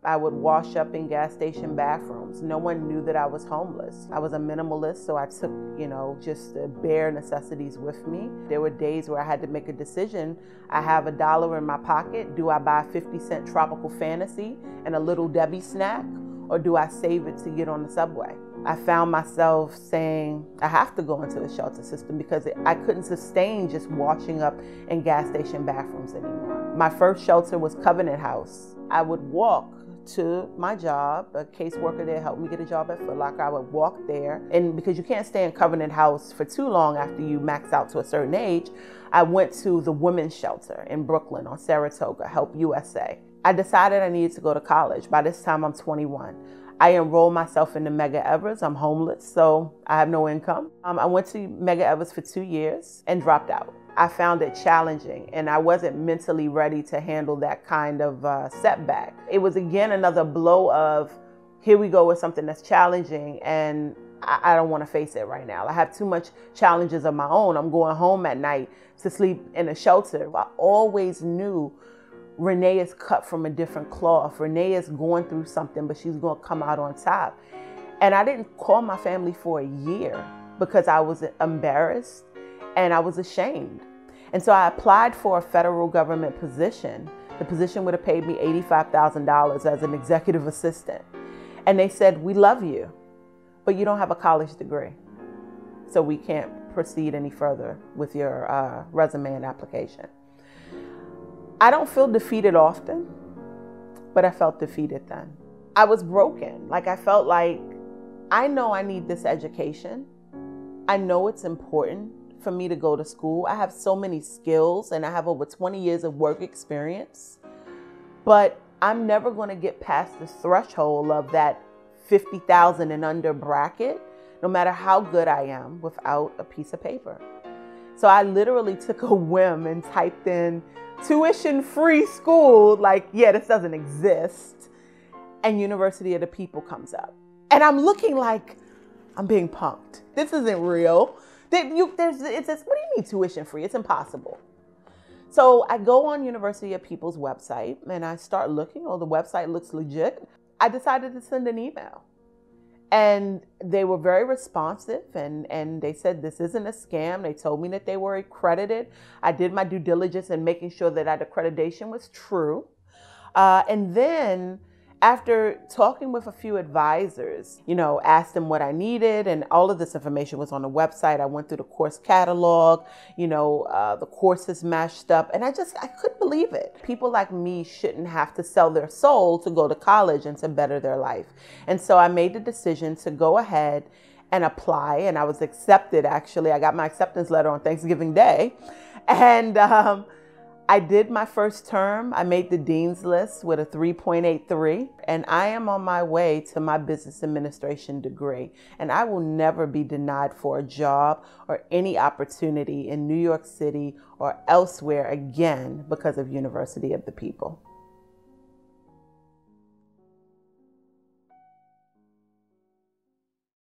I would wash up in gas station bathrooms. No one knew that I was homeless. I was a minimalist, so I took, just the bare necessities with me. There were days where I had to make a decision. I have $1 in my pocket. Do I buy a 50-cent Tropical Fantasy and a Little Debbie snack, or do I save it to get on the subway? I found myself saying, I have to go into the shelter system because I couldn't sustain just washing up in gas station bathrooms anymore. My first shelter was Covenant House. I would walk to my job. A caseworker there helped me get a job at Foot Locker. I would walk there, and because you can't stay in Covenant House for too long after you max out to a certain age, I went to the women's shelter in Brooklyn on Saratoga, Help USA. I decided I needed to go to college. By this time, I'm 21. I enrolled myself into Mega Evers. I'm homeless, so I have no income. I went to Mega Evers for 2 years and dropped out. I found it challenging, and I wasn't mentally ready to handle that kind of setback. It was again another blow of, here we go with something that's challenging, and I don't want to face it right now. I have too much challenges of my own. I'm going home at night to sleep in a shelter. I always knew Renee is cut from a different cloth. Renee is going through something, but she's going to come out on top. And I didn't call my family for a year because I was embarrassed and I was ashamed. And so I applied for a federal government position. The position would have paid me $85,000 as an executive assistant. And they said, we love you, but you don't have a college degree, so we can't proceed any further with your resume and application. I don't feel defeated often, but I felt defeated then. I was broken. I felt like, I know I need this education. I know it's important for me to go to school. I have so many skills and I have over 20 years of work experience, but I'm never going to get past the threshold of that 50,000 and under bracket, no matter how good I am, without a piece of paper. So I literally took a whim and typed in tuition-free school, this doesn't exist, and University of the People comes up. And I'm looking like I'm being punked. This isn't real. It says, what do you mean tuition-free? It's impossible. So I go on University of People's website and I start looking. Oh, the website looks legit. I decided to send an email. And they were very responsive, and they said this isn't a scam. They told me that they were accredited. I did my due diligence in making sure that that accreditation was true. And then after talking with a few advisors, asked them what I needed, and all of this information was on the website. I went through the course catalog, the courses matched up, and I couldn't believe it. People like me shouldn't have to sell their soul to go to college and to better their life. And so I made the decision to go ahead and apply, and I was accepted, actually. I got my acceptance letter on Thanksgiving Day, and I did my first term. I made the dean's list with a 3.83, and I am on my way to my business administration degree. And I will never be denied for a job or any opportunity in New York City or elsewhere again because of University of the People.